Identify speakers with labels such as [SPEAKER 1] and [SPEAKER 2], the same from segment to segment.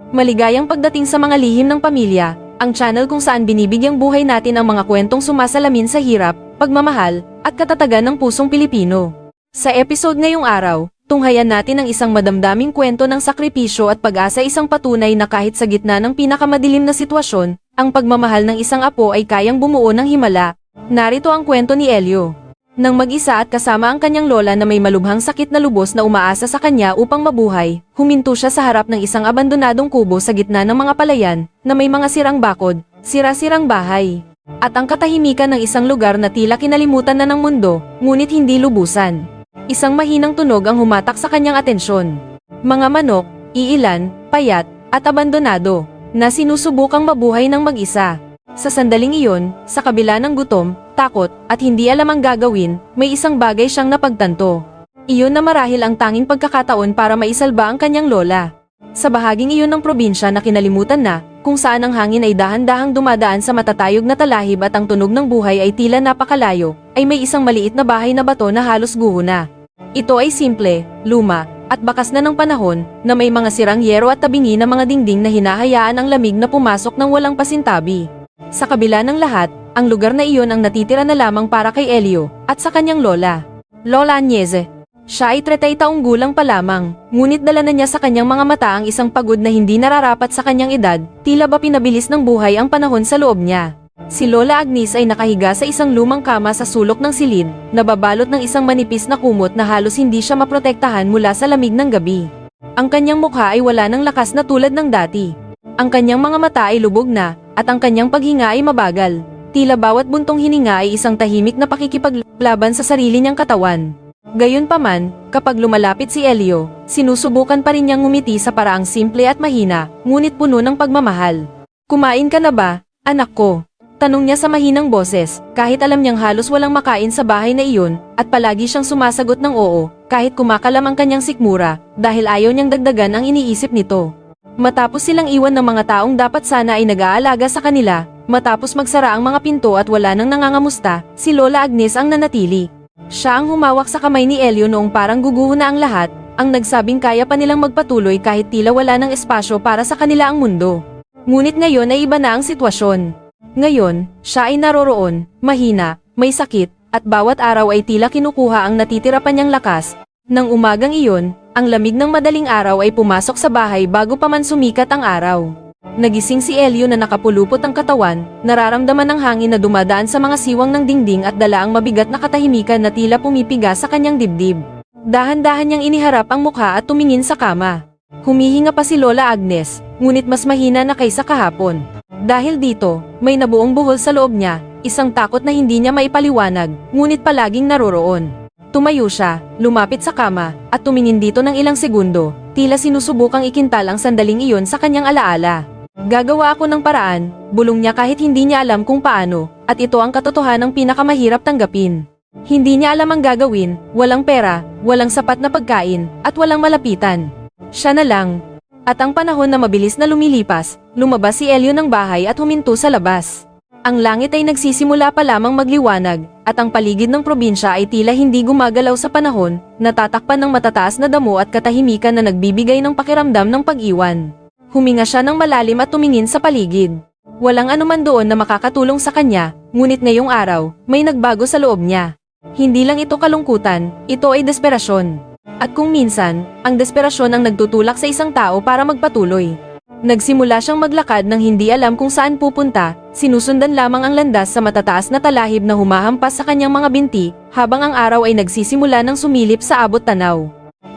[SPEAKER 1] Maligayang pagdating sa mga lihim ng pamilya, ang channel kung saan binibigyang buhay natin ang mga kwentong sumasalamin sa hirap, pagmamahal, at katatagan ng pusong Pilipino. Sa episode ngayong araw, tunghayan natin ang isang madamdaming kwento ng sakripisyo at pag-asa, isang patunay na kahit sa gitna ng pinakamadilim na sitwasyon, ang pagmamahal ng isang apo ay kayang bumuo ng himala. Narito ang kwento ni Elio. Nang mag-isa at kasama ang kanyang lola na may malubhang sakit na lubos na umaasa sa kanya upang mabuhay, huminto siya sa harap ng isang abandonadong kubo sa gitna ng mga palayan, na may mga sirang bakod, sira-sirang bahay, at ang katahimikan ng isang lugar na tila kinalimutan na ng mundo, ngunit hindi lubusan. Isang mahinang tunog ang humatak sa kanyang atensyon. Mga manok, iilan, payat, at abandonado, na sinusubukang mabuhay ng mag-isa. Sa sandaling iyon, sa kabila ng gutom, takot, at hindi alam ang gagawin, may isang bagay siyang napagtanto. Iyon na marahil ang tanging pagkakataon para maisalba ang kanyang lola. Sa bahaging iyon ng probinsya na kinalimutan na, kung saan ang hangin ay dahan-dahang dumadaan sa matatayog na talahib at ang tunog ng buhay ay tila napakalayo, ay may isang maliit na bahay na bato na halos guho na. Ito ay simple, luma, at bakas na ng panahon, na may mga sirang yero at tabingi na mga dingding na hinahayaan ang lamig na pumasok ng walang pasintabi. Sa kabila ng lahat, ang lugar na iyon ang natitira na lamang para kay Elio, at sa kanyang lola, Lola Agnese. Siya ay 30 taong gulang pa lamang, ngunit dala na niya sa kanyang mga mata ang isang pagod na hindi nararapat sa kanyang edad, tila ba pinabilis ng buhay ang panahon sa loob niya. Si Lola Agnes ay nakahiga sa isang lumang kama sa sulok ng silid, nababalot ng isang manipis na kumot na halos hindi siya maprotektahan mula sa lamig ng gabi. Ang kanyang mukha ay wala ng lakas na tulad ng dati. Ang kanyang mga mata ay lubog na, at ang kanyang paghinga ay mabagal. Tila bawat buntong hininga ay isang tahimik na pakikipaglaban sa sarili niyang katawan. Gayunpaman, kapag lumalapit si Elio, sinusubukan pa rin niyang ngumiti sa paraang simple at mahina, ngunit puno ng pagmamahal. "Kumain ka na ba, anak ko?" Tanong niya sa mahinang boses, kahit alam niyang halos walang makain sa bahay na iyon, at palagi siyang sumasagot ng oo, kahit kumakalam ang kanyang sikmura, dahil ayaw niyang dagdagan ang iniisip nito. Matapos silang iwan ng mga taong dapat sana ay nag-aalaga sa kanila, matapos magsara ang mga pinto at wala nang nangangamusta, si Lola Agnes ang nanatili. Siya ang humawak sa kamay ni Elio noong parang guguho na ang lahat, ang nagsabing kaya pa nilang magpatuloy kahit tila wala ng espasyo para sa kanila ang mundo. Ngunit ngayon ay iba na ang sitwasyon. Ngayon, siya ay naroroon, mahina, may sakit, at bawat araw ay tila kinukuha ang natitira pa niyang lakas. Nang umagang iyon, ang lamig ng madaling araw ay pumasok sa bahay bago pa man sumikat ang araw. Nagising si Elio na nakapulupot ang katawan, nararamdaman ng hangin na dumadaan sa mga siwang ng dingding at dala ang mabigat na katahimikan na tila pumipiga sa kanyang dibdib. Dahan-dahan niyang iniharap ang mukha at tumingin sa kama. Humihinga pa si Lola Agnes, ngunit mas mahina na kaysa kahapon. Dahil dito, may nabuong buhol sa loob niya, isang takot na hindi niya maipaliwanag, ngunit palaging naroroon. Tumayo siya, lumapit sa kama, at tumingin dito ng ilang segundo, tila sinusubukang ikintal ang sandaling iyon sa kanyang alaala. "Gagawa ako ng paraan," bulong niya kahit hindi niya alam kung paano, at ito ang katotohanang pinakamahirap tanggapin. Hindi niya alam ang gagawin, walang pera, walang sapat na pagkain, at walang malapitan. Siya na lang. At ang panahon na mabilis na lumilipas, lumabas si Elio ng bahay at huminto sa labas. Ang langit ay nagsisimula pa lamang magliwanag, at ang paligid ng probinsya ay tila hindi gumagalaw sa panahon, natatakpan ng matataas na damo at katahimikan na nagbibigay ng pakiramdam ng pag-iwan. Huminga siya ng malalim at tumingin sa paligid. Walang anuman doon na makakatulong sa kanya, ngunit ngayong araw, may nagbago sa loob niya. Hindi lang ito kalungkutan, ito ay desperasyon. At kung minsan, ang desperasyon ang nagtutulak sa isang tao para magpatuloy. Nagsimula siyang maglakad nang hindi alam kung saan pupunta, sinusundan lamang ang landas sa matataas na talahib na humahampas sa kanyang mga binti, habang ang araw ay nagsisimula ng sumilip sa abot tanaw.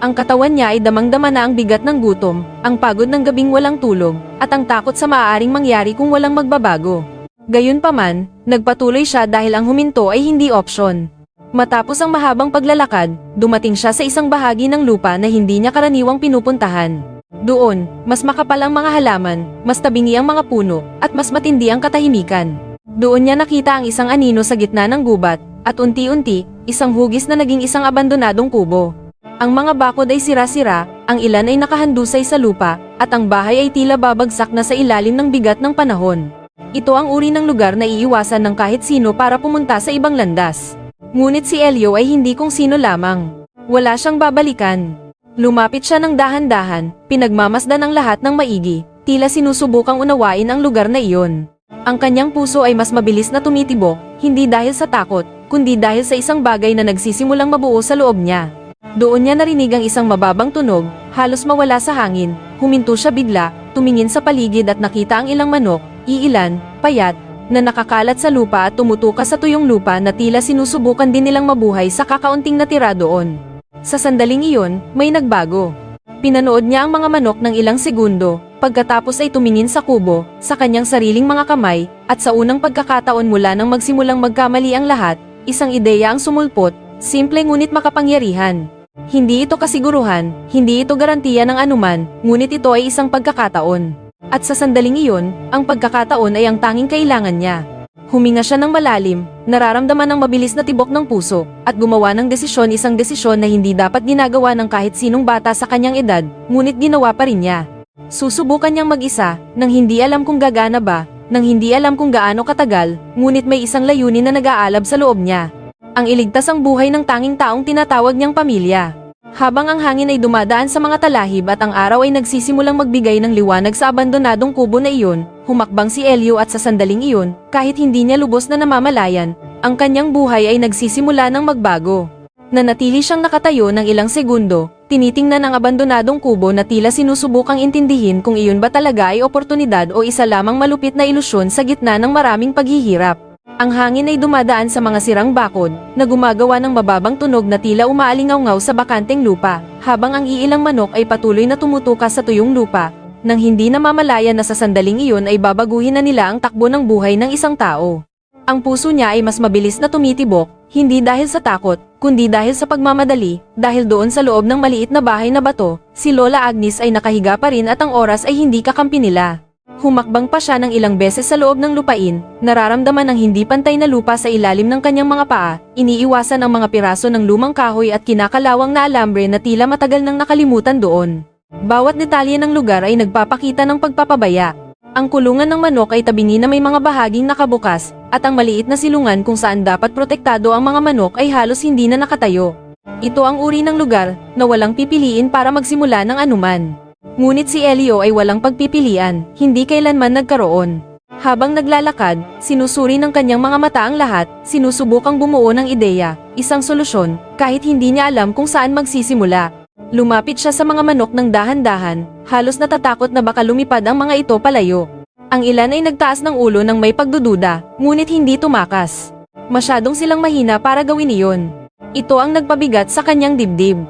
[SPEAKER 1] Ang katawan niya ay damang-dama na ang bigat ng gutom, ang pagod ng gabing walang tulog, at ang takot sa maaaring mangyari kung walang magbabago. Gayunpaman, nagpatuloy siya dahil ang huminto ay hindi opsyon. Matapos ang mahabang paglalakad, dumating siya sa isang bahagi ng lupa na hindi niya karaniwang pinupuntahan. Doon, mas makapal ang mga halaman, mas tabingi ang mga puno, at mas matindi ang katahimikan. Doon niya nakita ang isang anino sa gitna ng gubat, at unti-unti, isang hugis na naging isang abandonadong kubo. Ang mga bakod ay sira-sira, ang ilan ay nakahandusay sa lupa, at ang bahay ay tila babagsak na sa ilalim ng bigat ng panahon. Ito ang uri ng lugar na iiwasan ng kahit sino para pumunta sa ibang landas. Ngunit si Elio ay hindi kung sino lamang. Wala siyang babalikan. Lumapit siya ng dahan-dahan, pinagmamasdan ang lahat ng maigi, tila sinusubukang unawain ang lugar na iyon. Ang kanyang puso ay mas mabilis na tumitibok, hindi dahil sa takot, kundi dahil sa isang bagay na nagsisimulang mabuo sa loob niya. Doon niya narinig ang isang mababang tunog, halos mawala sa hangin. Huminto siya bigla, tumingin sa paligid at nakita ang ilang manok, iilan, payat, na nakakalat sa lupa at tumutuka sa tuyong lupa na tila sinusubukan din nilang mabuhay sa kakaunting natira doon. Sa sandaling iyon, may nagbago. Pinanood niya ang mga manok ng ilang segundo, pagkatapos ay tumingin sa kubo, sa kanyang sariling mga kamay, at sa unang pagkakataon mula nang magsimulang magkamali ang lahat, isang ideya ang sumulpot, simple ngunit makapangyarihan. Hindi ito kasiguruhan, hindi ito garantiya ng anuman, ngunit ito ay isang pagkakataon. At sa sandaling iyon, ang pagkakataon ay ang tanging kailangan niya. Huminga siya ng malalim, nararamdaman ang mabilis na tibok ng puso, at gumawa ng desisyon, isang desisyon na hindi dapat ginagawa ng kahit sinong bata sa kanyang edad, ngunit ginawa pa rin niya. Susubukan niyang mag-isa, nang hindi alam kung gagana ba, nang hindi alam kung gaano katagal, ngunit may isang layunin na nag-aalab sa loob niya. Ang iligtas ang buhay ng tanging taong tinatawag niyang pamilya. Habang ang hangin ay dumadaan sa mga talahib at ang araw ay nagsisimulang magbigay ng liwanag sa abandonadong kubo na iyon, humakbang si Elio at sa sandaling iyon, kahit hindi niya lubos na namamalayan, ang kanyang buhay ay nagsisimula ng magbago. Nanatili siyang nakatayo ng ilang segundo, tinitingnan ang abandonadong kubo na tila sinusubukang intindihin kung iyon ba talaga ay oportunidad o isa lamang malupit na ilusyon sa gitna ng maraming paghihirap. Ang hangin ay dumadaan sa mga sirang bakod, na gumagawa ng mababang tunog na tila umaalingaw-ngaw sa bakanteng lupa, habang ang iilang manok ay patuloy na tumutuka sa tuyong lupa, nang hindi namamalayan na sa sandaling iyon ay babaguhin na nila ang takbo ng buhay ng isang tao. Ang puso niya ay mas mabilis na tumitibok, hindi dahil sa takot, kundi dahil sa pagmamadali, dahil doon sa loob ng maliit na bahay na bato, si Lola Agnes ay nakahiga pa rin at ang oras ay hindi kakampi nila. Humakbang pa siya ng ilang beses sa loob ng lupain, nararamdaman ang hindi pantay na lupa sa ilalim ng kanyang mga paa, iniiwasan ang mga piraso ng lumang kahoy at kinakalawang na alambre na tila matagal nang nakalimutan doon. Bawat detalye ng lugar ay nagpapakita ng pagpapabaya. Ang kulungan ng manok ay tabingi na may mga bahaging nakabukas, at ang maliit na silungan kung saan dapat protektado ang mga manok ay halos hindi na nakatayo. Ito ang uri ng lugar na walang pipiliin para magsimula ng anuman. Ngunit si Elio ay walang pagpipilian, hindi kailanman nagkaroon. Habang naglalakad, sinusuri ng kanyang mga mata ang lahat, sinusubukang bumuo ng ideya, isang solusyon, kahit hindi niya alam kung saan magsisimula. Lumapit siya sa mga manok ng dahan-dahan, halos natatakot na baka lumipad ang mga ito palayo. Ang ilan ay nagtaas ng ulo ng may pagdududa, ngunit hindi tumakas. Masyadong silang mahina para gawin iyon. Ito ang nagpabigat sa kanyang dibdib.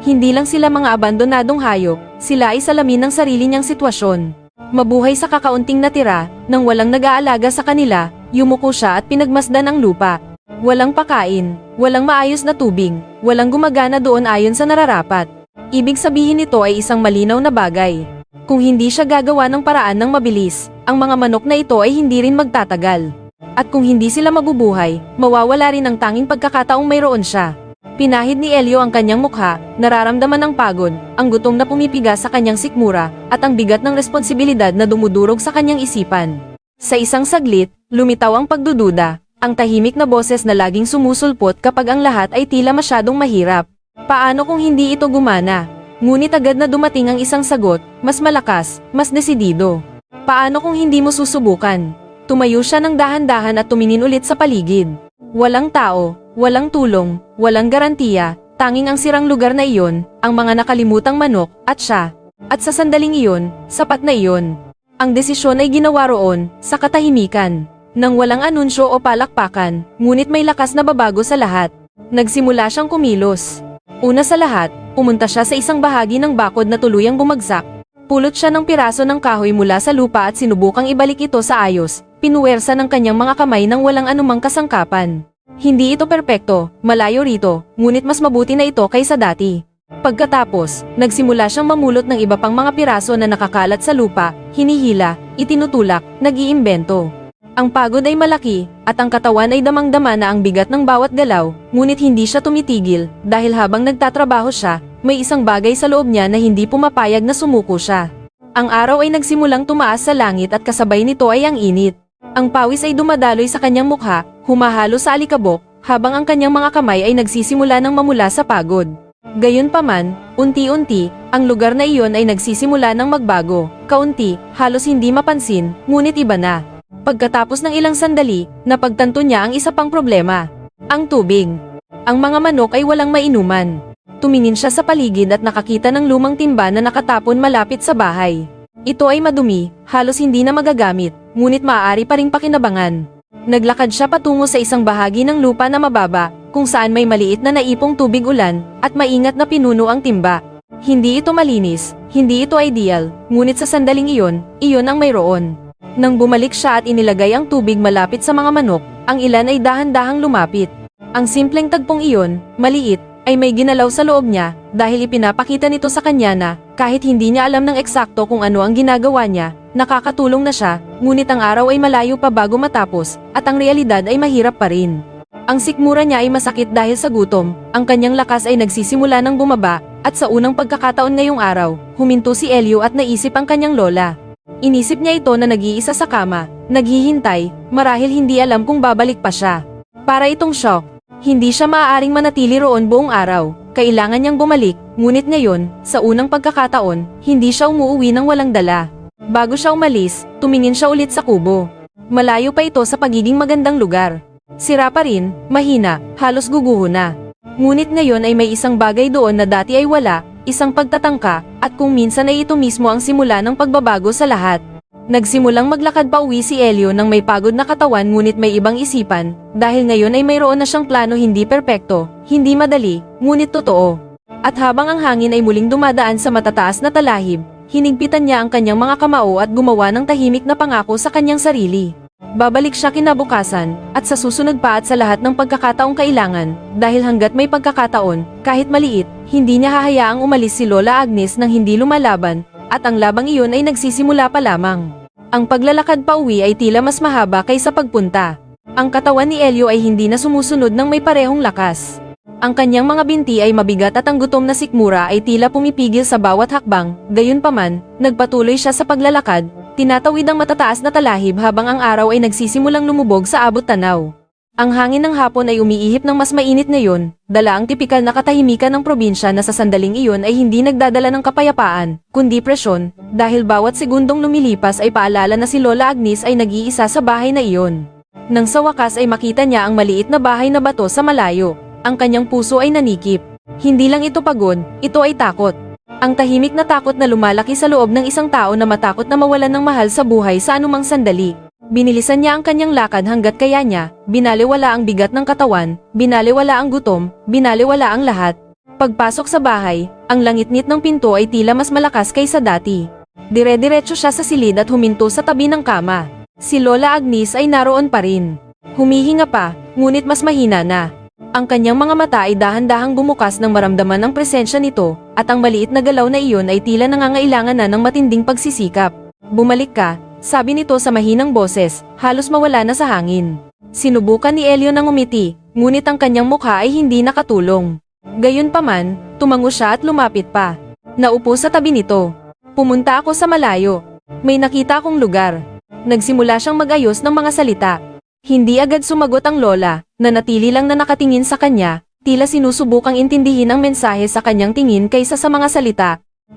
[SPEAKER 1] Hindi lang sila mga abandonadong hayop, sila ay salamin ng sarili niyang sitwasyon. Mabuhay sa kakaunting natira, nang walang nag-aalaga sa kanila, yumuko siya at pinagmasdan ang lupa. Walang pakain, walang maayos na tubig, walang gumagana doon ayon sa nararapat. Ibig sabihin nito ay isang malinaw na bagay. Kung hindi siya gagawa ng paraan ng mabilis, ang mga manok na ito ay hindi rin magtatagal. At kung hindi sila mabubuhay, mawawala rin ang tanging pagkakataong mayroon siya. Pinahid ni Elio ang kanyang mukha, nararamdaman ang pagod, ang gutom na pumipiga sa kanyang sikmura, at ang bigat ng responsibilidad na dumudurog sa kanyang isipan. Sa isang saglit, lumitaw ang pagdududa, ang tahimik na boses na laging sumusulpot kapag ang lahat ay tila masyadong mahirap. Paano kung hindi ito gumana? Ngunit agad na dumating ang isang sagot, mas malakas, mas desidido. Paano kung hindi mo susubukan? Tumayo siya ng dahan-dahan at tumingin ulit sa paligid. Walang tao, walang tulong, walang garantiya, tanging ang sirang lugar na iyon, ang mga nakalimutang manok, at siya. At sa sandaling iyon, sapat na iyon. Ang desisyon ay ginawa roon, sa katahimikan. Nang walang anunsyo o palakpakan, ngunit may lakas na babago sa lahat. Nagsimula siyang kumilos. Una sa lahat, pumunta siya sa isang bahagi ng bakod na tuluyang bumagsak. Pulot siya ng piraso ng kahoy mula sa lupa at sinubukang ibalik ito sa ayos, pinuwersa ng kanyang mga kamay nang walang anumang kasangkapan. Hindi ito perpekto, malayo rito, ngunit mas mabuti na ito kaysa dati. Pagkatapos, nagsimula siyang mamulot ng iba pang mga piraso na nakakalat sa lupa, hinihila, itinutulak, nag-iimbento. Ang pagod ay malaki, at ang katawan ay damang-dama na ang bigat ng bawat galaw, ngunit hindi siya tumitigil, dahil habang nagtatrabaho siya, may isang bagay sa loob niya na hindi pumapayag na sumuko siya. Ang araw ay nagsimulang tumaas sa langit at kasabay nito ay ang init. Ang pawis ay dumadaloy sa kanyang mukha, humahalo sa alikabok, habang ang kanyang mga kamay ay nagsisimula ng mamula sa pagod. Gayunpaman, unti-unti, ang lugar na iyon ay nagsisimula ng magbago. Kaunti, halos hindi mapansin, ngunit iba na. Pagkatapos ng ilang sandali, napagtanto niya ang isa pang problema. Ang tubig. Ang mga manok ay walang mainuman. Tumingin siya sa paligid at nakakita ng lumang timba na nakatapon malapit sa bahay. Ito ay madumi, halos hindi na magagamit, ngunit maaari pa ring pakinabangan. Naglakad siya patungo sa isang bahagi ng lupa na mababa, kung saan may maliit na naipong tubig ulan, at maingat na pinuno ang timba. Hindi ito malinis, hindi ito ideal, ngunit sa sandaling iyon ang mayroon. Nang bumalik siya at inilagay ang tubig malapit sa mga manok, ang ilan ay dahan-dahang lumapit. Ang simpleng tagpong iyon, maliit, ay may ginalaw sa loob niya, dahil ipinapakita nito sa kanya na, kahit hindi niya alam ng eksakto kung ano ang ginagawa niya, nakakatulong na siya, ngunit ang araw ay malayo pa bago matapos, at ang realidad ay mahirap pa rin. Ang sikmura niya ay masakit dahil sa gutom, ang kanyang lakas ay nagsisimula ng bumaba, at sa unang pagkakataon ngayong araw, huminto si Elio at naisip ang kanyang lola. Inisip niya ito na nag-iisa sa kama, naghihintay, marahil hindi alam kung babalik pa siya. Para itong shock. Hindi siya maaaring manatili roon buong araw, kailangan niyang bumalik, ngunit ngayon, sa unang pagkakataon, hindi siya umuuwi ng walang dala. Bago siya umalis, tumingin siya ulit sa kubo. Malayo pa ito sa pagiging magandang lugar. Sira pa rin, mahina, halos guguho na. Ngunit ngayon ay may isang bagay doon na dati ay wala, isang pagtatangka, at kung minsan ay ito mismo ang simula ng pagbabago sa lahat. Nagsimulang maglakad pa uwi si Elio nang may pagod na katawan ngunit may ibang isipan, dahil ngayon ay mayroon na siyang plano hindi perpekto, hindi madali, ngunit totoo. At habang ang hangin ay muling dumadaan sa matataas na talahib, hinigpitan niya ang kanyang mga kamao at gumawa ng tahimik na pangako sa kanyang sarili. Babalik siya kinabukasan, at sa susunod pa at sa lahat ng pagkakataong kailangan, dahil hanggat may pagkakataon, kahit maliit, hindi niya hahayaang umalis si Lola Agnes nang hindi lumalaban, at ang labang iyon ay nagsisimula pa lamang. Ang paglalakad pa uwi ay tila mas mahaba kaysa pagpunta. Ang katawan ni Elio ay hindi na sumusunod ng may parehong lakas. Ang kanyang mga binti ay mabigat at ang gutom na sikmura ay tila pumipigil sa bawat hakbang, gayunpaman, nagpatuloy siya sa paglalakad, tinatawid ang matataas na talahib habang ang araw ay nagsisimulang lumubog sa abot tanaw. Ang hangin ng hapon ay umiihip ng mas mainit ngayon, dala ang tipikal na katahimikan ng probinsya na sa sandaling iyon ay hindi nagdadala ng kapayapaan, kundi presyon, dahil bawat segundong lumilipas ay paalala na si Lola Agnes ay nag-iisa sa bahay na iyon. Nang sa wakas ay makita niya ang maliit na bahay na bato sa malayo, ang kanyang puso ay nanikip. Hindi lang ito pagod, ito ay takot. Ang tahimik na takot na lumalaki sa loob ng isang tao na matakot na mawalan ng mahal sa buhay sa anumang sandali. Binilisan niya ang kanyang lakad hanggat kaya niya, binaliwala ang bigat ng katawan, binaliwala ang gutom, binaliwala ang lahat. Pagpasok sa bahay, ang langit-ngit ng pinto ay tila mas malakas kaysa dati. Dire-diretso siya sa silid at huminto sa tabi ng kama. Si Lola Agnes ay naroon pa rin. Humihinga pa, ngunit mas mahina na. Ang kanyang mga mata ay dahan-dahang bumukas nang maramdaman ang presensya nito, at ang maliit na galaw na iyon ay tila nangangailangan na ng matinding pagsisikap. Bumalik ka, sabi nito sa mahinang boses, halos mawala na sa hangin. Sinubukan ni Elio nang umiti, ngunit ang kanyang mukha ay hindi nakatulong. Gayunpaman, tumango siya at lumapit pa. Naupo sa tabi nito. Pumunta ako sa malayo. May nakita akong lugar. Nagsimula siyang mag-ayos ng mga salita. Hindi agad sumagot ang lola, na natili lang na nakatingin sa kanya, tila sinusubukang intindihin ang mensahe sa kanyang tingin kaysa sa mga salita.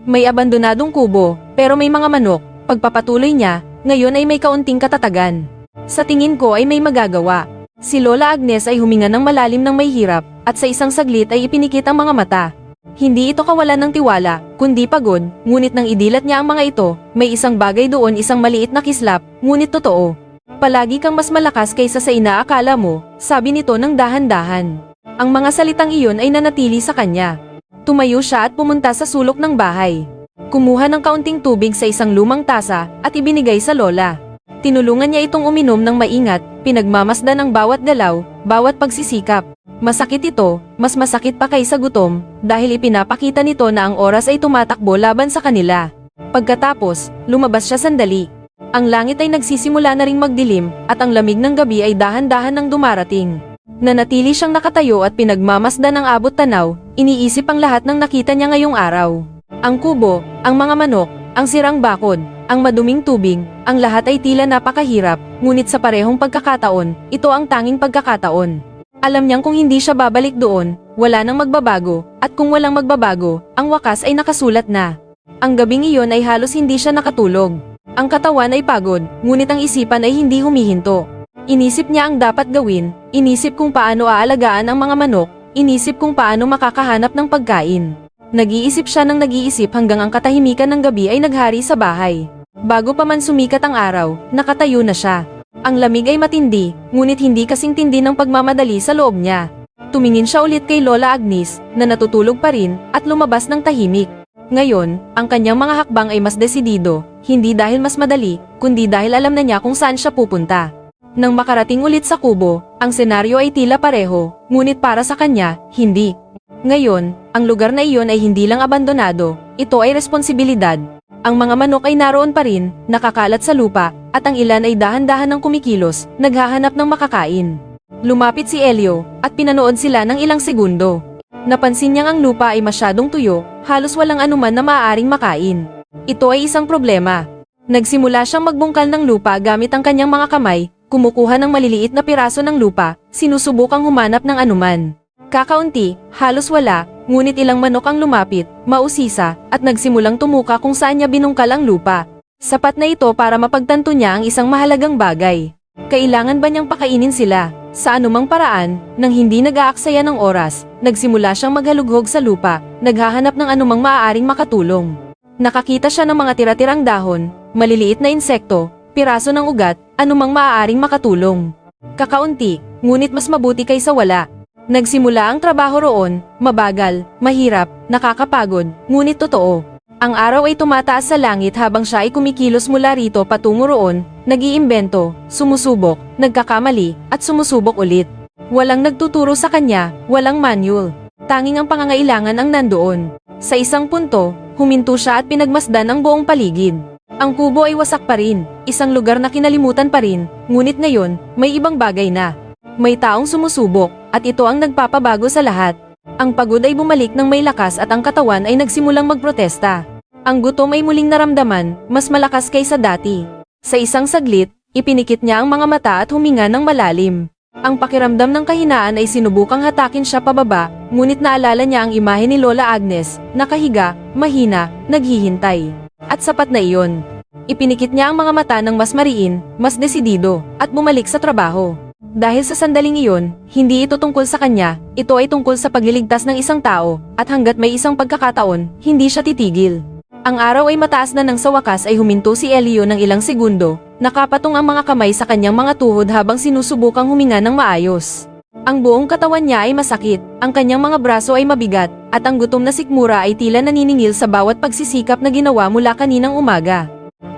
[SPEAKER 1] May abandonadong kubo, pero may mga manok. Pagpapatuloy niya, ngayon ay may kaunting katatagan. Sa tingin ko ay may magagawa. Si Lola Agnes ay huminga ng malalim ng may hirap, at sa isang saglit ay ipinikit ang mga mata. Hindi ito kawalan ng tiwala, kundi pagod, ngunit nang idilat niya ang mga ito, may isang bagay doon, isang maliit na kislap, ngunit totoo. Palagi kang mas malakas kaysa sa inaakala mo, sabi nito ng dahan-dahan. Ang mga salitang iyon ay nanatili sa kanya. Tumayo siya at pumunta sa sulok ng bahay. Kumuha ng kaunting tubig sa isang lumang tasa at ibinigay sa lola. Tinulungan niya itong uminom ng maingat, pinagmamasdan ang bawat galaw, bawat pagsisikap. Masakit ito, mas masakit pa kaysa gutom, dahil ipinapakita nito na ang oras ay tumatakbo laban sa kanila. Pagkatapos, lumabas siya sandali. Ang langit ay nagsisimula na ring magdilim, at ang lamig ng gabi ay dahan-dahan nang dumarating. Nanatili siyang nakatayo at pinagmamasdan ang abot tanaw, iniisip ang lahat ng nakita niya ngayong araw. Ang kubo, ang mga manok, ang sirang bakod, ang maduming tubig, ang lahat ay tila napakahirap, ngunit sa parehong pagkakataon, ito ang tanging pagkakataon. Alam niyang kung hindi siya babalik doon, wala nang magbabago, at kung walang magbabago, ang wakas ay nakasulat na. Ang gabing iyon ay halos hindi siya nakatulog. Ang katawan ay pagod, ngunit ang isipan ay hindi humihinto. Inisip niya ang dapat gawin, inisip kung paano aalagaan ang mga manok, inisip kung paano makakahanap ng pagkain. Nag-iisip siya ng nag-iisip hanggang ang katahimikan ng gabi ay naghari sa bahay. Bago pa man sumikat ang araw, nakatayo na siya. Ang lamig ay matindi, ngunit hindi kasing tindi ng pagmamadali sa loob niya. Tumingin siya ulit kay Lola Agnes, na natutulog pa rin, at lumabas ng tahimik. Ngayon, ang kanyang mga hakbang ay mas desidido, hindi dahil mas madali, kundi dahil alam na niya kung saan siya pupunta. Nang makarating ulit sa kubo, ang senaryo ay tila pareho, ngunit para sa kanya, hindi. Ngayon, ang lugar na iyon ay hindi lang abandonado, ito ay responsibilidad. Ang mga manok ay naroon pa rin, nakakalat sa lupa, at ang ilan ay dahan-dahan ng kumikilos, naghahanap ng makakain. Lumapit si Elio, at pinanood sila ng ilang segundo. Napansin niyang ang lupa ay masyadong tuyo, halos walang anuman na maaaring makain. Ito ay isang problema. Nagsimula siyang magbungkal ng lupa gamit ang kanyang mga kamay, kumukuha ng maliliit na piraso ng lupa, sinusubukang humanap ng anuman. Kakaunti, halos wala, ngunit ilang manok ang lumapit, mausisa, at nagsimulang tumuka kung saan niya binungkal ang lupa. Sapat na ito para mapagtanto niya ang isang mahalagang bagay. Kailangan ba niyang pakainin sila? Sa anumang paraan, nang hindi nag-aaksaya ng oras, nagsimula siyang maghalughog sa lupa, naghahanap ng anumang maaaring makatulong. Nakakita siya ng mga tira-tirang dahon, maliliit na insekto, piraso ng ugat, anumang maaaring makatulong. Kakaunti, ngunit mas mabuti kaysa wala. Nagsimula ang trabaho roon, mabagal, mahirap, nakakapagod, ngunit totoo. Ang araw ay tumataas sa langit habang siya ay kumikilos mula rito patungo roon, nag-iimbento, sumusubok, nagkakamali, at sumusubok ulit. Walang nagtuturo sa kanya, walang manual. Tanging ang pangangailangan ang nandoon. Sa isang punto, huminto siya at pinagmasdan ang buong paligid. Ang kubo ay wasak pa rin, isang lugar na kinalimutan pa rin, ngunit ngayon, may ibang bagay na. May taong sumusubok, at ito ang nagpapabago sa lahat. Ang pagod ay bumalik ng may lakas at ang katawan ay nagsimulang magprotesta. Ang gutom ay muling naramdaman, mas malakas kaysa dati. Sa isang saglit, ipinikit niya ang mga mata at huminga ng malalim. Ang pakiramdam ng kahinaan ay sinubukang hatakin siya pababa, ngunit naalala niya ang imahe ni Lola Agnes, nakahiga, mahina, naghihintay. At sapat na iyon. Ipinikit niya ang mga mata ng mas mariin, mas desidido, at bumalik sa trabaho. Dahil sa sandaling iyon, hindi ito tungkol sa kanya, ito ay tungkol sa pagliligtas ng isang tao, at hanggat may isang pagkakataon, hindi siya titigil. Ang araw ay mataas na nang sa wakas ay huminto si Elio ng ilang segundo, nakapatong ang mga kamay sa kanyang mga tuhod habang sinusubukang huminga ng maayos. Ang buong katawan niya ay masakit, ang kanyang mga braso ay mabigat, at ang gutom na sikmura ay tila naniningil sa bawat pagsisikap na ginawa mula kaninang umaga.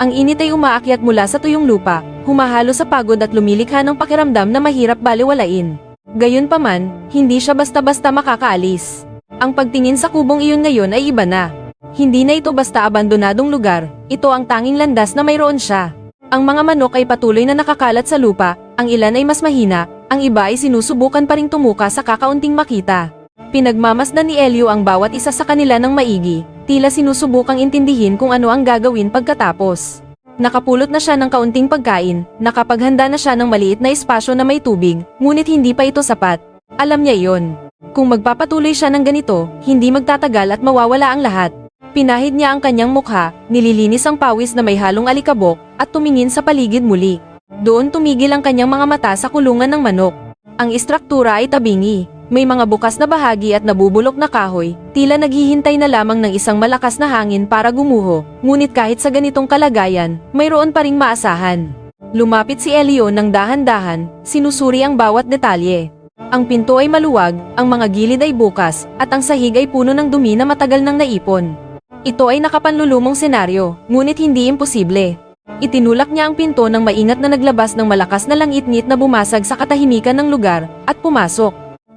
[SPEAKER 1] Ang init ay umaakyat mula sa tuyong lupa, humahalo sa pagod at lumilikha ng pakiramdam na mahirap balewalain. Gayunpaman, hindi siya basta-basta makakaalis. Ang pagtingin sa kubong iyon ngayon ay iba na. Hindi na ito basta abandonadong lugar, ito ang tanging landas na mayroon siya. Ang mga manok ay patuloy na nakakalat sa lupa, ang ilan ay mas mahina, ang iba ay sinusubukan pa ring tumuka sa kakaunting makita. Pinagmamasdan ni Elio ang bawat isa sa kanila ng maigi, tila sinusubukang intindihin kung ano ang gagawin pagkatapos. Nakapulot na siya ng kaunting pagkain, nakapaghanda na siya ng maliit na espasyo na may tubig, ngunit hindi pa ito sapat. Alam niya iyon. Kung magpapatuloy siya ng ganito, hindi magtatagal at mawawala ang lahat. Pinahid niya ang kanyang mukha, nililinis ang pawis na may halong alikabok, at tumingin sa paligid muli. Doon tumigil ang kanyang mga mata sa kulungan ng manok. Ang istruktura ay tabingi. May mga bukas na bahagi at nabubulok na kahoy, tila naghihintay na lamang ng isang malakas na hangin para gumuho, ngunit kahit sa ganitong kalagayan, mayroon pa ring maasahan. Lumapit si Elio ng dahan-dahan, sinusuri ang bawat detalye. Ang pinto ay maluwag, ang mga gilid ay bukas, at ang sahig ay puno ng dumi na matagal nang naipon. Ito ay nakapanlulumong senaryo, ngunit hindi imposible. Itinulak niya ang pinto ng maingat na naglabas ng malakas na langit-ngit na bumasag sa katahimikan ng lugar, at pumasok.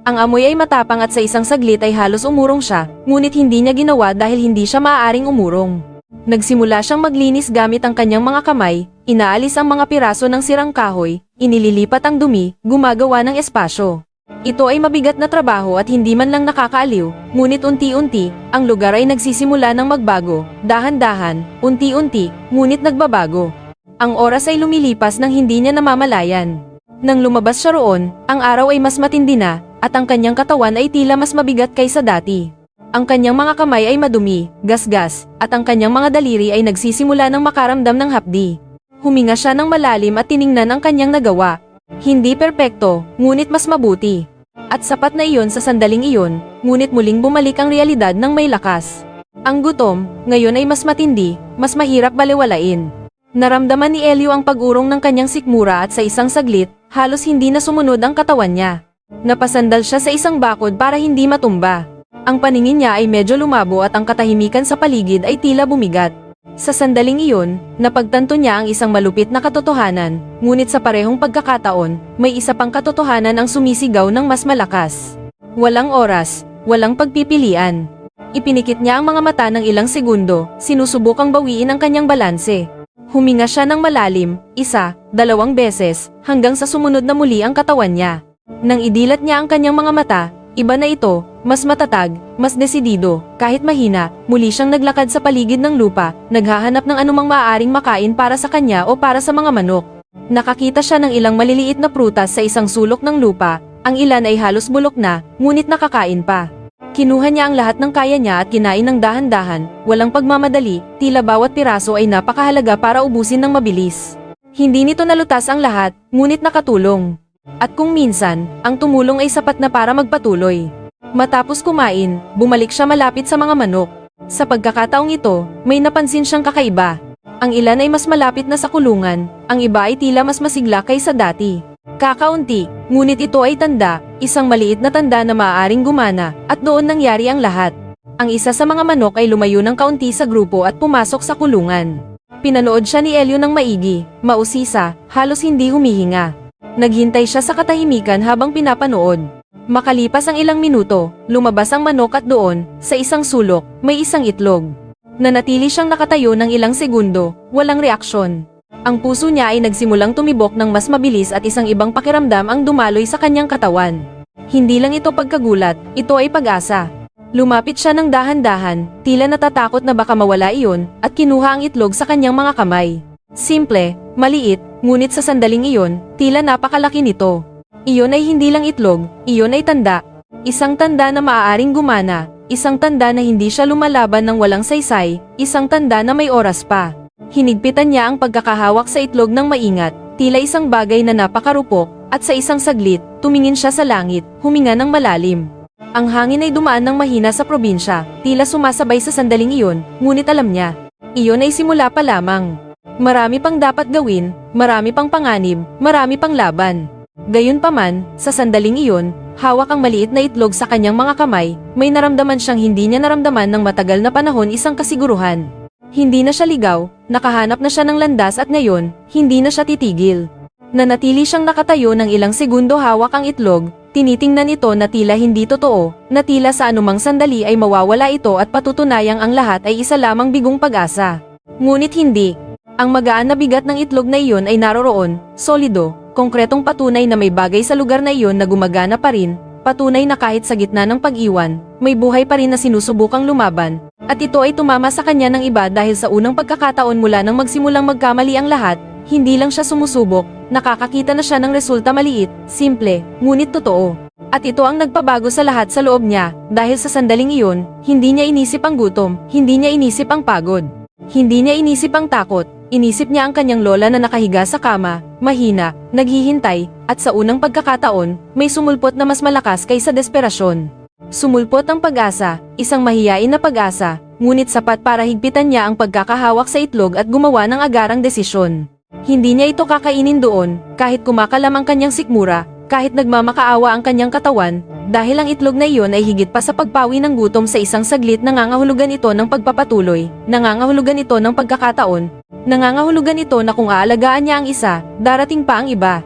[SPEAKER 1] Ang amoy ay matapang at sa isang saglit ay halos umurong siya, ngunit hindi niya ginawa dahil hindi siya maaaring umurong. Nagsimula siyang maglinis gamit ang kanyang mga kamay, inaalis ang mga piraso ng sirang kahoy, inililipat ang dumi, gumagawa ng espasyo. Ito ay mabigat na trabaho at hindi man lang nakakaaliw, ngunit unti-unti, ang lugar ay nagsisimula ng magbago, dahan-dahan, unti-unti, ngunit nagbabago. Ang oras ay lumilipas nang hindi niya namamalayan. Nang lumabas siya roon, ang araw ay mas matindi na, at ang kanyang katawan ay tila mas mabigat kaysa dati. Ang kanyang mga kamay ay madumi, gasgas, at ang kanyang mga daliri ay nagsisimula ng makaramdam ng hapdi. Huminga siya ng malalim at tiningnan ang kanyang nagawa. Hindi perpekto, ngunit mas mabuti. At sapat na iyon sa sandaling iyon, ngunit muling bumalik ang realidad ng may lakas. Ang gutom, ngayon ay mas matindi, mas mahirap balewalain. Naramdaman ni Elio ang pag-urong ng kanyang sikmura at sa isang saglit, halos hindi na sumunod ang katawan niya. Napasandal siya sa isang bakod para hindi matumba. Ang paningin niya ay medyo lumabo at ang katahimikan sa paligid ay tila bumigat. Sa sandaling iyon, napagtanto niya ang isang malupit na katotohanan, ngunit sa parehong pagkakataon, may isa pang katotohanan ang sumisigaw ng mas malakas. Walang oras, walang pagpipilian. Ipinikit niya ang mga mata ng ilang segundo, sinusubukang bawiin ang kanyang balanse. Huminga siya ng malalim, 1, 2 beses, hanggang sa sumunod na muli ang katawan niya. Nang idilat niya ang kanyang mga mata, iba na ito, mas matatag, mas desidido, kahit mahina, muli siyang naglakad sa paligid ng lupa, naghahanap ng anumang maaaring makain para sa kanya o para sa mga manok. Nakakita siya ng ilang maliliit na prutas sa isang sulok ng lupa, ang ilan ay halos bulok na, ngunit nakakain pa. Kinuha niya ang lahat ng kaya niya at kinain ng dahan-dahan, walang pagmamadali, tila bawat piraso ay napakahalaga para ubusin ng mabilis. Hindi nito nalutas ang lahat, ngunit nakatulong. At kung minsan, ang tumulong ay sapat na para magpatuloy. Matapos kumain, bumalik siya malapit sa mga manok. Sa pagkakataong ito, may napansin siyang kakaiba. Ang ilan ay mas malapit na sa kulungan, ang iba ay tila mas masigla kaysa dati. Kakaunti, ngunit ito ay tanda, isang maliit na tanda na maaaring gumana, at doon nangyari ang lahat. Ang isa sa mga manok ay lumayo ng kaunti sa grupo at pumasok sa kulungan. Pinanood siya ni Elio ng maigi, mausisa, halos hindi humihinga. Naghintay siya sa katahimikan habang pinapanood. Makalipas ang ilang minuto, lumabas ang manok at doon, sa isang sulok, may isang itlog. Nanatili siyang nakatayo ng ilang segundo, walang reaksyon. Ang puso niya ay nagsimulang tumibok ng mas mabilis at isang ibang pakiramdam ang dumaloy sa kanyang katawan. Hindi lang ito pagkagulat, ito ay pag-asa. Lumapit siya ng dahan-dahan, tila natatakot na baka mawala iyon, at kinuha ang itlog sa kanyang mga kamay. Simple, maliit, ngunit sa sandaling iyon, tila napakalaki nito. Iyon ay hindi lang itlog, iyon ay tanda. Isang tanda na maaaring gumana, isang tanda na hindi siya lumalaban ng walang saysay, isang tanda na may oras pa. Hinigpitan niya ang pagkakahawak sa itlog ng maingat, tila isang bagay na napakarupok, at sa isang saglit, tumingin siya sa langit, huminga ng malalim. Ang hangin ay dumaan ng mahina sa probinsya, tila sumasabay sa sandaling iyon, ngunit alam niya, iyon ay simula pa lamang. Marami pang dapat gawin, marami pang panganib, marami pang laban. Gayunpaman, sa sandaling iyon, hawak ang maliit na itlog sa kanyang mga kamay, may naramdaman siyang hindi niya naramdaman ng matagal na panahon, isang kasiguruhan. Hindi na siya ligaw, nakahanap na siya ng landas at ngayon, hindi na siya titigil. Nanatili siyang nakatayo ng ilang segundo hawak ang itlog, tinitingnan ito na tila hindi totoo, na tila sa anumang sandali ay mawawala ito at patutunayang ang lahat ay isa lamang bigong pag-asa. Ngunit hindi. Ang magaan na bigat ng itlog na iyon ay naroroon, solido, konkretong patunay na may bagay sa lugar na iyon na gumagana pa rin, patunay na kahit sa gitna ng pag-iwan, may buhay pa rin na sinusubukang lumaban, at ito ay tumama sa kanya ng iba dahil sa unang pagkakataon mula nang magsimulang magkamali ang lahat, hindi lang siya sumusubok, nakakakita na siya ng resulta maliit, simple, ngunit totoo. At ito ang nagpabago sa lahat sa loob niya, dahil sa sandaling iyon, hindi niya inisip ang gutom, hindi niya inisip ang pagod. Hindi niya inisip ang takot, inisip niya ang kanyang lola na nakahiga sa kama, mahina, naghihintay, at sa unang pagkakataon, may sumulpot na mas malakas kaysa desperasyon. Sumulpot ang pag-asa, isang mahiyain na pag-asa, ngunit sapat para higpitan niya ang pagkakahawak sa itlog at gumawa ng agarang desisyon. Hindi niya ito kakainin doon, kahit kumakalam ang kanyang sikmura, kahit nagmamakaawa ang kanyang katawan, dahil ang itlog na iyon ay higit pa sa pagpawi ng gutom sa isang saglit. Nangangahulugan ito ng pagpapatuloy, nangangahulugan ito ng pagkakataon, nangangahulugan ito na kung aalagaan niya ang isa, darating pa ang iba.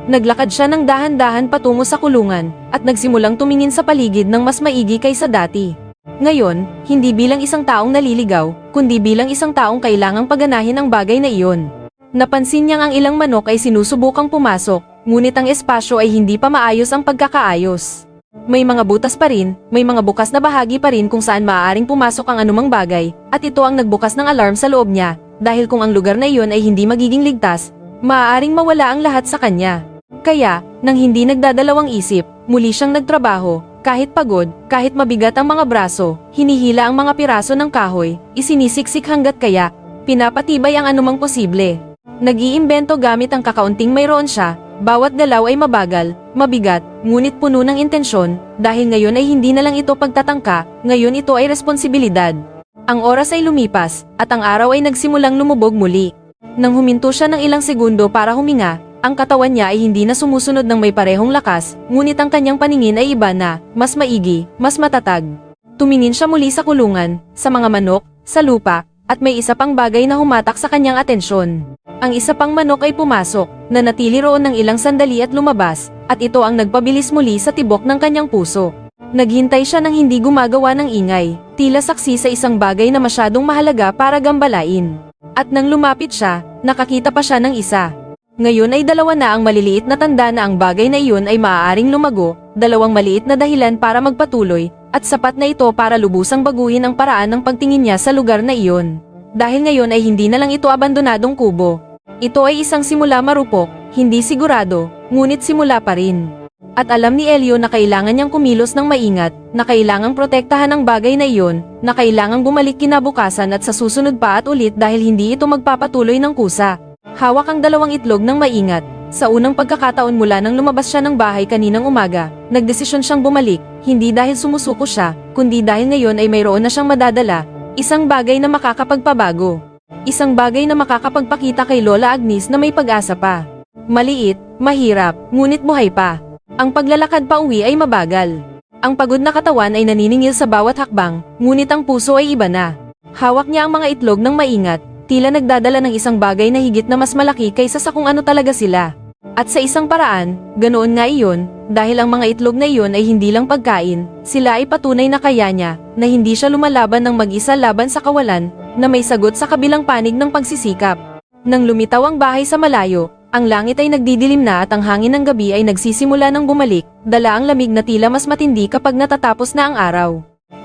[SPEAKER 1] Naglakad siya ng dahan-dahan patungo sa kulungan, at nagsimulang tumingin sa paligid ng mas maigi kaysa dati. Ngayon, hindi bilang isang taong naliligaw, kundi bilang isang taong kailangang paganahin ang bagay na iyon. Napansin niyang ang ilang manok ay sinusubukang pumasok, ngunit ang espasyo ay hindi pa maayos ang pagkakaayos. May mga butas pa rin, may mga bukas na bahagi pa rin kung saan maaaring pumasok ang anumang bagay, at ito ang nagbukas ng alarm sa loob niya, dahil kung ang lugar na iyon ay hindi magiging ligtas, maaaring mawala ang lahat sa kanya. Kaya, nang hindi nagdadalawang isip, muli siyang nagtrabaho, kahit pagod, kahit mabigat ang mga braso, hinihila ang mga piraso ng kahoy, isinisiksik hanggat kaya, pinapatibay ang anumang posible. Nag-iimbento gamit ang kakaunting mayroon siya, bawat galaw ay mabagal, mabigat, ngunit puno ng intensyon, dahil ngayon ay hindi na lang ito pagtatangka, ngayon ito ay responsibilidad. Ang oras ay lumipas, at ang araw ay nagsimulang lumubog muli. Nang huminto siya ng ilang segundo para huminga, ang katawan niya ay hindi na sumusunod ng may parehong lakas, ngunit ang kanyang paningin ay iba na, mas maigi, mas matatag. Tumingin siya muli sa kulungan, sa mga manok, sa lupa, at may isa pang bagay na humatak sa kanyang atensyon. Ang isa pang manok ay pumasok, nanatili roon ng ilang sandali at lumabas, at ito ang nagpabilis muli sa tibok ng kanyang puso. Naghintay siya ng hindi gumagawa ng ingay, tila saksi sa isang bagay na masyadong mahalaga para gambalain. At nang lumapit siya, nakakita pa siya ng isa. Ngayon ay dalawa na ang maliliit na tanda na ang bagay na iyon ay maaaring lumago, dalawang maliit na dahilan para magpatuloy, at sapat na ito para lubusang baguhin ang paraan ng pagtingin niya sa lugar na iyon. Dahil ngayon ay hindi na lang ito abandonadong kubo. Ito ay isang simula marupok, hindi sigurado, ngunit simula pa rin. At alam ni Elio na kailangan niyang kumilos ng maingat, na kailangang protektahan ang bagay na iyon, na kailangang bumalik kinabukasan at sa susunod pa at ulit dahil hindi ito magpapatuloy ng kusa. Hawak ang dalawang itlog ng maingat. Sa unang pagkakataon mula nang lumabas siya ng bahay kaninang umaga, nagdesisyon siyang bumalik, hindi dahil sumusuko siya, kundi dahil ngayon ay mayroon na siyang madadala, isang bagay na makakapagpabago. Isang bagay na makakapagpakita kay Lola Agnes na may pag-asa pa. Maliit, mahirap, ngunit buhay pa. Ang paglalakad pa uwi ay mabagal. Ang pagod na katawan ay naniningil sa bawat hakbang, ngunit ang puso ay iba na. Hawak niya ang mga itlog ng maingat, tila nagdadala ng isang bagay na higit na mas malaki kaysa sa kung ano talaga sila. At sa isang paraan, ganoon nga iyon, dahil ang mga itlog na iyon ay hindi lang pagkain, sila ay patunay na kaya niya, na hindi siya lumalaban ng mag-isa laban sa kawalan, na may sagot sa kabilang panig ng pagsisikap. Nang lumitaw ang bahay sa malayo, ang langit ay nagdidilim na at ang hangin ng gabi ay nagsisimula ng bumalik, dala ang lamig na tila mas matindi kapag natatapos na ang araw.